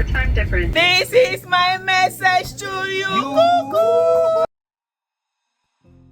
hour time difference. This is my message to you. Cuckoo.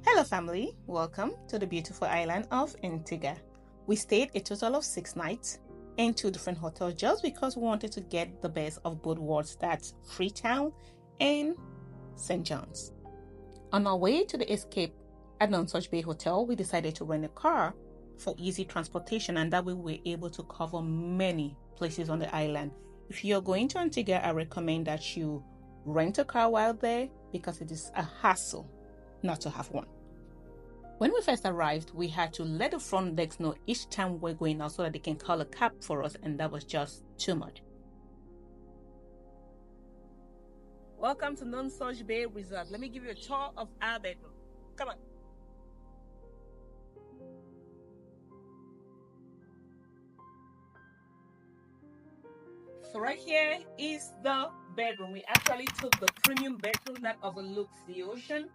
Hello family, welcome to the beautiful island of Antigua. We stayed a total of 6 nights in 2 different hotels just because we wanted to get the best of both worlds, that's Freetown and St. John's. On our way to the escape at Nonsuch Bay Hotel, we decided to rent a car for easy transportation, and that way we were able to cover many places on the island. If you're going to Antigua, I recommend that you rent a car while there because it is a hassle not to have one. When we first arrived, we had to let the front desk know each time we're going out so that they can call a cab for us, and that was just too much. Welcome to Nonsuch Bay Resort. Let me give you a tour of our bedroom. Come on. So right here is the bedroom. We actually took the premium bedroom that overlooks the ocean.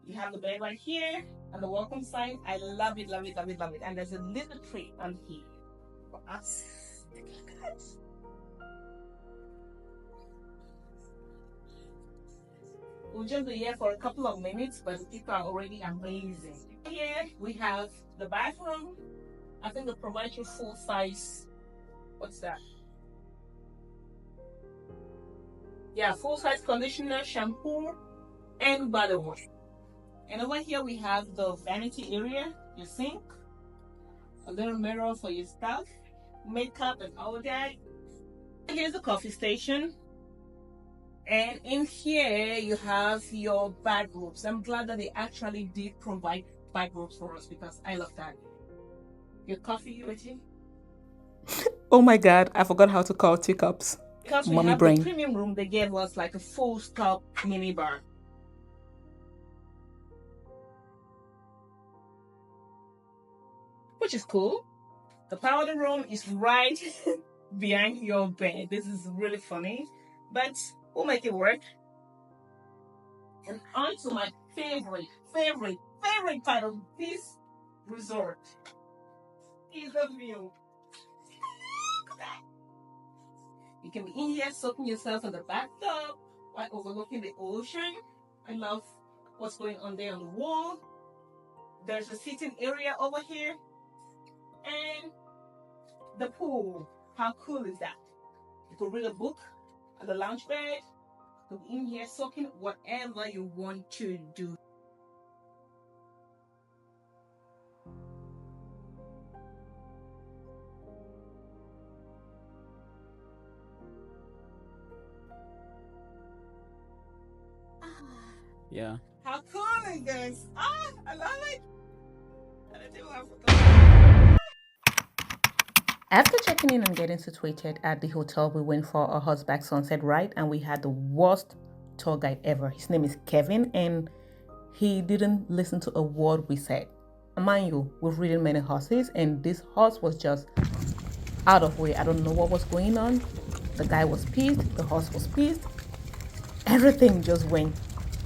You have the bed right here and the welcome sign. I love it, love it, love it, love it. And there's a little tree on here for us. Take a look at that. We'll just be here for a couple of minutes, but the people are already amazing. Here we have the bathroom. I think they provide you full size. What's that? Yeah, full size conditioner, shampoo, and body wash. And over here we have the vanity area, your sink, a little mirror for your stuff, makeup and all that. Here's the coffee station. And in here you have your bathrobes. I'm glad that they actually did provide bathrobes for us because I love that. Your coffee, you ready? Oh my god, I forgot how to call teacups. Because we have the premium room, they gave us like a full stop mini bar. Which is cool. The powder room is right behind your bed. This is really funny, but we'll make it work. And on to my favorite part of this resort is the view. You can be in here soaking yourself in the bathtub while overlooking the ocean. I love what's going on there on the wall. There's a sitting area over here. And the pool. How cool is that? You could read a book at the lounge bed. You could be in here soaking whatever you want to do. Yeah. How cool is this? I love it. After checking in and getting situated at the hotel, we went for a horseback sunset ride, and we had the worst tour guide ever. His name is Kevin, and he didn't listen to a word we said. Mind you, we've ridden many horses, and this horse was just out of way. I don't know what was going on. The guy was pissed, the horse was pissed. Everything just went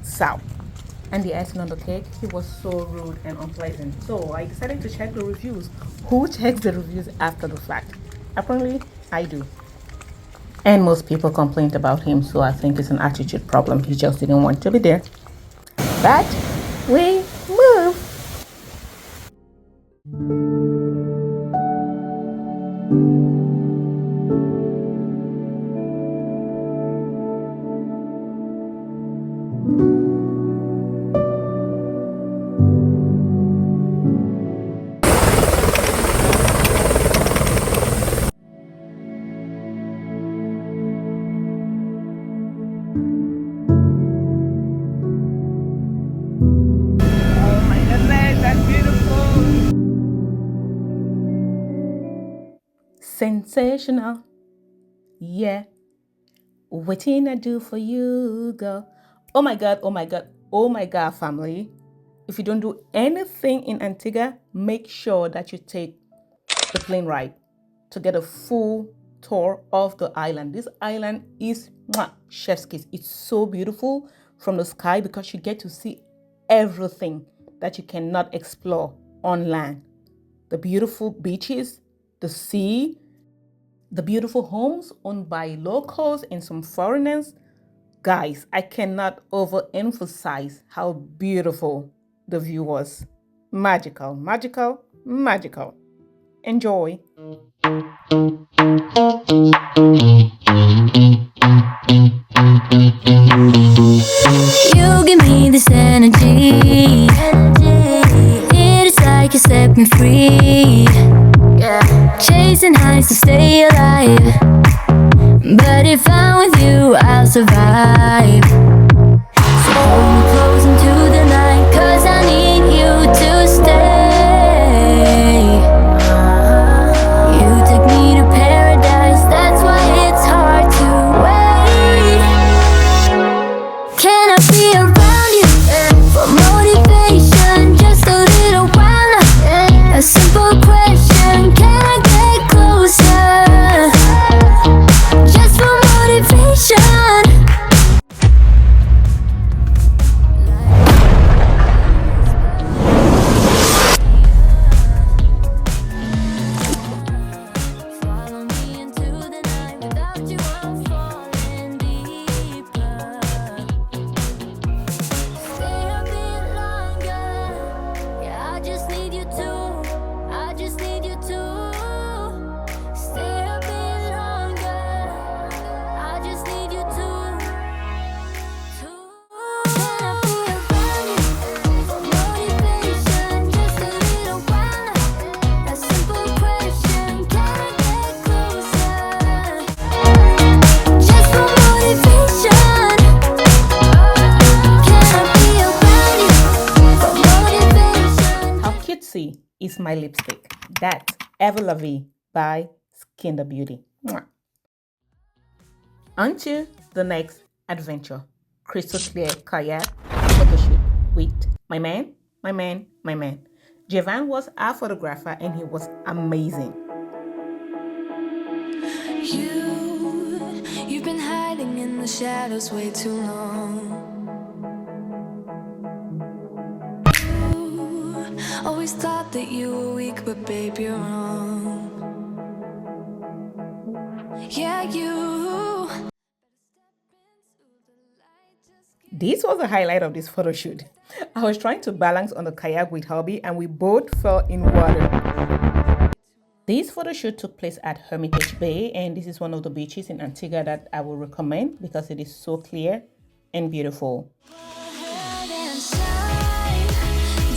south. And the icing on the cake, he was so rude and unpleasant. So I decided to check the reviews. Who checks the reviews after the fact? Apparently, I do. And most people complained about him, so I think it's an attitude problem. He just didn't want to be there. But we move. Sensational, yeah. Waiting I do for you, girl. Oh my god, oh my god, oh my god, family. If you don't do anything in Antigua, make sure that you take the plane ride to get a full tour of the island. This island is chef's kiss. It's so beautiful from the sky because you get to see everything that you cannot explore on land. The beautiful beaches, the sea, The beautiful homes owned by locals and some foreigners. Guys, I cannot overemphasize how beautiful the view was. Magical, magical, magical. Enjoy. You give me this energy. It is like you set me free. Chasing highs to stay alive. But if I'm with you, I'll survive. So hold me close into the night, 'cause I need you to stay. You take me to paradise, that's why it's hard to wait. Can I be around you for motivation? Just a little while. A simple question, can I get closer? Just for motivation. Follow me into the night. Without you, I'm falling deeper. Stay a bit longer. Yeah, I just need you to. I just need you to. Stay a bit longer. I just need you to. Can I be around you for motivation? Just a little while. A simple question, can I get closer? Just for motivation. Can I be around you for motivation? How cutesy is my lipstick? That's Ever Lovey by Skin the Beauty. Mwah. On to the next adventure. Crystal clear kayak photoshoot with my man. Javan was our photographer and he was amazing. You've been hiding in the shadows way too long. Always thought that you were weak, but babe, you're wrong. Yeah, you. This was the highlight of this photo shoot. I was trying to balance on the kayak with hubby and we both fell in water. This photo shoot took place at Hermitage Bay and this is one of the beaches in Antigua that I will recommend because it is so clear and beautiful. Ahead and shine,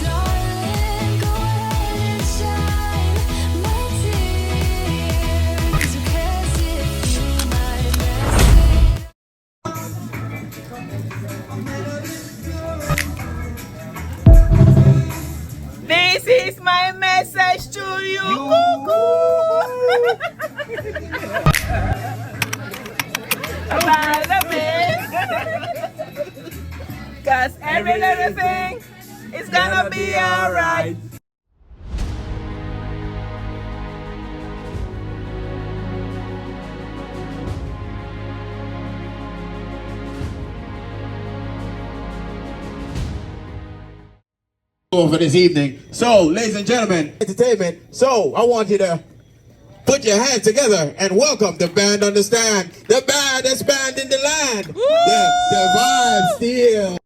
darling, go ahead and shine. My tears, who cares if you might This is my message to you. About the cause every little thing is gonna be alright. For this evening. So, ladies and gentlemen, entertainment. So, I want you to put your hands together and welcome the band on the stand. The baddest band in the land. The Vibe Steel.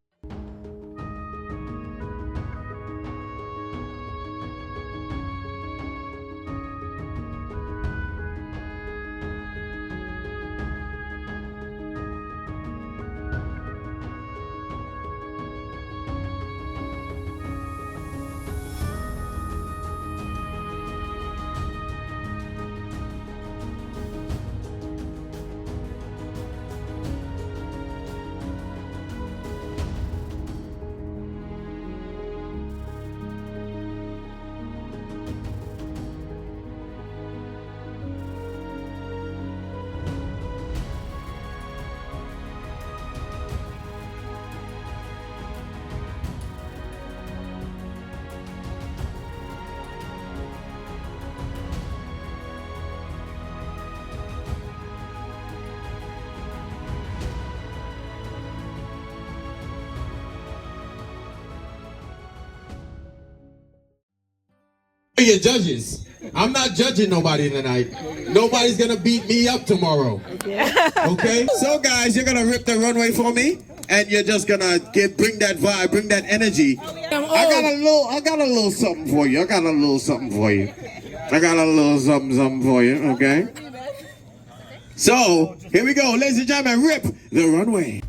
Your judges. I'm not judging nobody tonight. Nobody's gonna beat me up tomorrow. Okay? So guys, you're gonna rip the runway for me, and you're just gonna bring that vibe, bring that energy. I got a little something for you. I got a little something for you. Something for you, okay? So, here we go, ladies and gentlemen, rip the runway.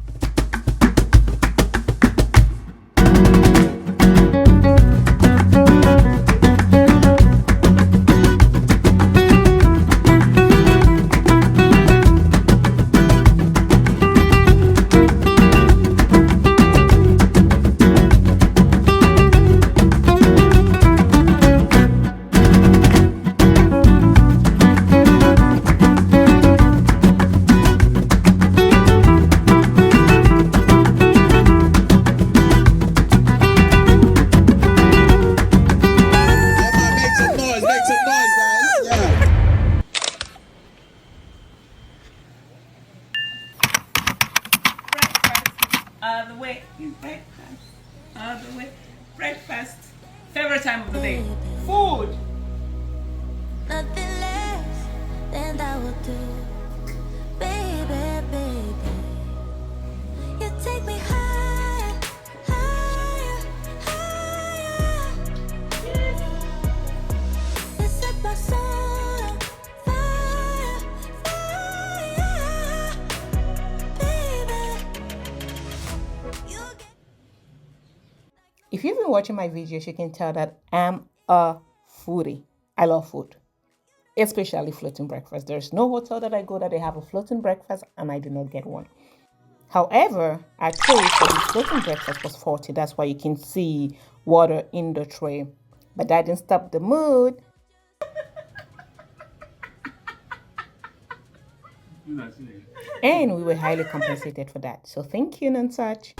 Breakfast. Favorite time of the day. Food. Nothing less than that will do. Baby, baby. You take me higher, higher, higher. You set my soul on fire, fire. Baby. You get. If you've been watching my videos, you can tell that I'm a foodie. I love food, especially floating breakfast. There's no hotel that I go that they have a floating breakfast and I do not get one. However, I paid for the floating breakfast was $40. That's why you can see water in the tray. But that didn't stop the mood. And we were highly compensated for that. So thank you and such.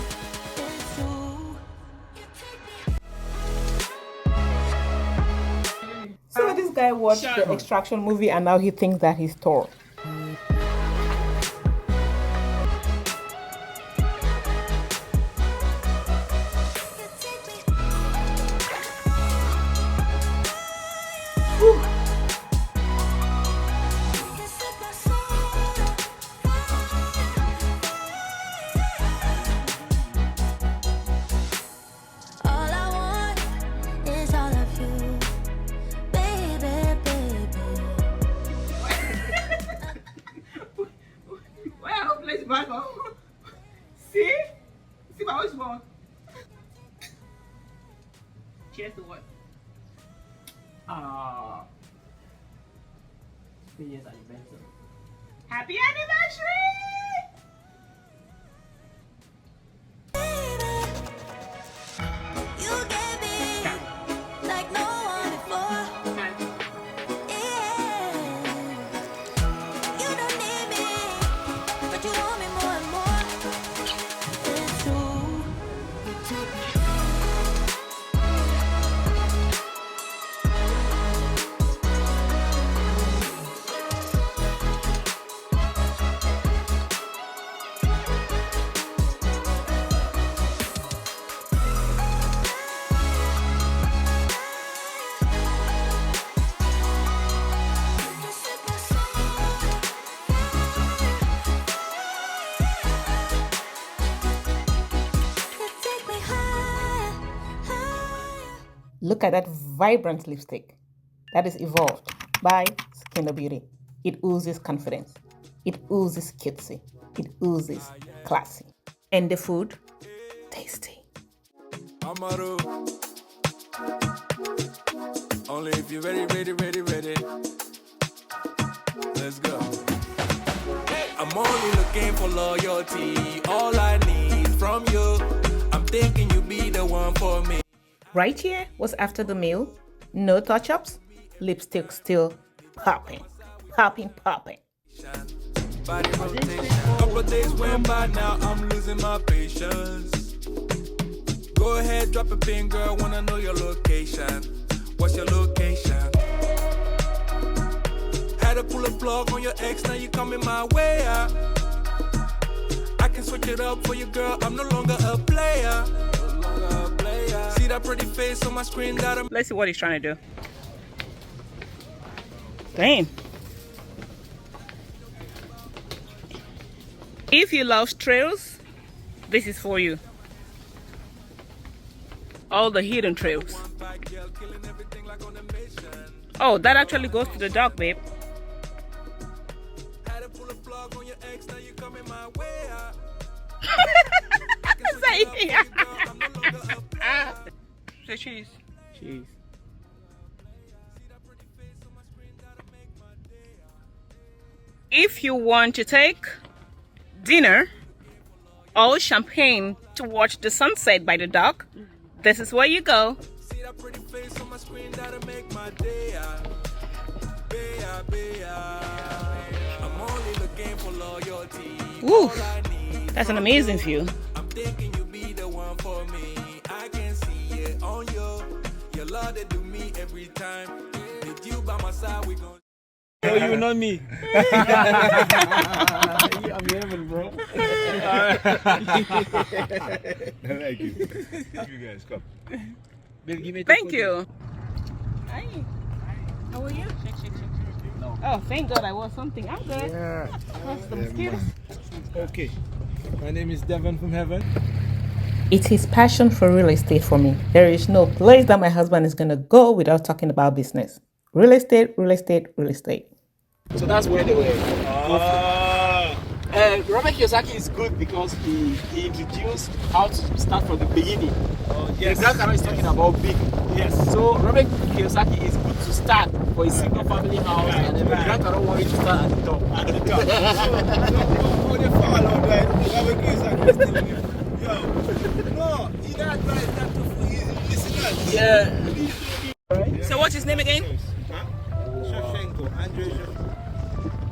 So this guy watched the Extraction movie and now he thinks that he's Thor. See? See my voice wrong. Cheers to what? Ah. 3 years anniversary. Happy anniversary! You gave me like no one before. Yeah. You don't need me, but you want me more and more. It's true. Look at that vibrant lipstick. That is evolved by Skin Beauty. It oozes confidence. It oozes cutesy. It oozes classy. And the food, tasty. Only if you're ready. Let's go. I'm only looking for loyalty. All I need from you. I'm thinking you be the one for me. Right here was after the meal. No touch-ups. Lipstick still popping. Popping. Body rotation. Couple days went by, now I'm losing my patience. Go ahead, drop a pin, girl. Wanna know your location. What's your location? Had to pull a plug on your ex, now you coming my way out. I can switch it up for you, girl. I'm no longer a player. See that pretty face on my screen that I'm. Let's see what he's trying to do. Damn. If you love trails, this is for you. All the hidden trails. Oh, that actually goes to the dock, babe. Say cheese. Cheese. If you want to take dinner or champagne to watch the sunset by the dock, this is where you go. See that pretty face on my screen that'll make my day. I'm only looking for loyalty. Woo, that's an amazing view. I'm thinking you'll be the one for me. I can see it on you. Your love that do me every time. With you by my side, we gon' No, you not me. I'm heaven, bro. I like you. You guys come. Thank you. Hi. How are you? No. Oh, thank God I was something. I'm good. Yeah. What's the mosquitoes? Okay. My name is Devon from Heaven. It's his passion for real estate for me. There is no place that my husband is going to go without talking about business. Real estate, real estate, real estate. So that's where they were. Robert Kiyosaki is good because he introduced how to start from the beginning. Yes. The grandfather is talking about big. Yes. So Robert Kiyosaki is good to start for a single family house, and then the grandfather wants you to start at the top. At the top. So, they follow, right? Robert Kiyosaki is telling you, yo, no, he not advise that to listen to. Yeah. So what's his name again? Huh? Shevchenko,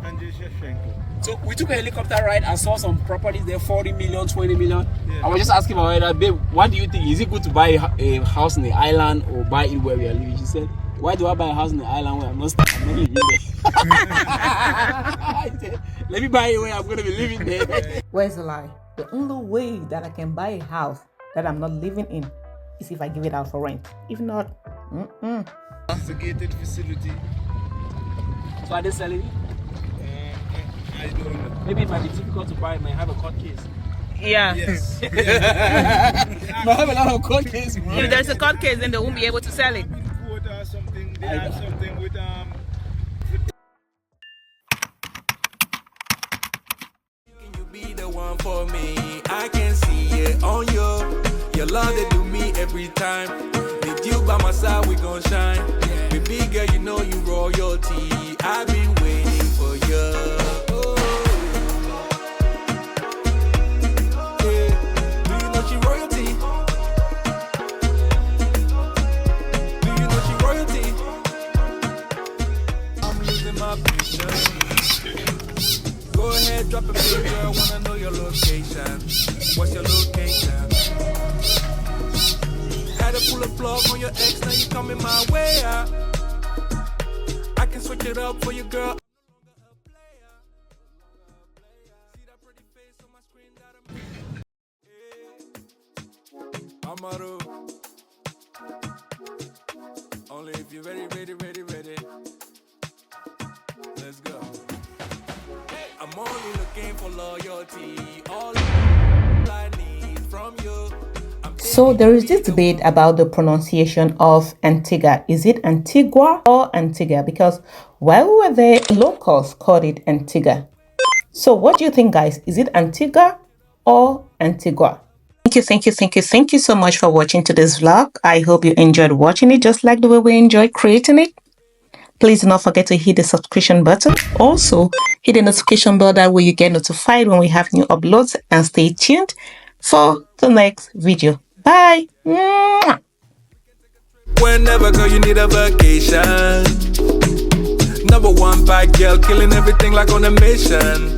Andrei Shevchenko. So we took a helicopter ride and saw some properties there, 40 million, 20 million. Yeah. I was just asking my wife, babe, what do you think? Is it good to buy a house in the island or buy it where we are living? She said, why do I buy a house in the island where I'm not living there? I said, let me buy it where I'm going to be living there. Where's the lie? The only way that I can buy a house that I'm not living in is if I give it out for rent. If not, It's a gated facility. So are they selling it? I don't know. Maybe it might be difficult to buy, it might have a court case. yeah. Yes. Might have a lot of court cases, bro. If there's a court case, then they won't be able to sell it. Court or something. They have something with Can you be the one for me? I can see it on you. Your love that do me every time. With you by my side, we gon' shine. Baby girl, you know you royalty. I've been waiting for you. Go ahead, drop a big girl, wanna know your location. What's your location? Had to pull a plug on your ex, now you coming my way out. I can switch it up for you, girl. I'm out of. Only if you're ready. Let's go. I'm only looking for loyalty. All I need from you. So there is this debate about the pronunciation of Antigua. Is it Antigua or Antigua? Because while we were there, locals called it Antigua. So what do you think, guys? Is it Antigua or Antigua? Thank you so much for watching today's vlog. I hope you enjoyed watching it just like the way we enjoy creating it. Please do not forget to hit the subscription button. Also, hit the notification bell, that way you get notified when we have new uploads, and stay tuned for the next video. Bye. Mwah. Whenever, girl, you need a vacation. Number one bad girl, killing everything like on a mission.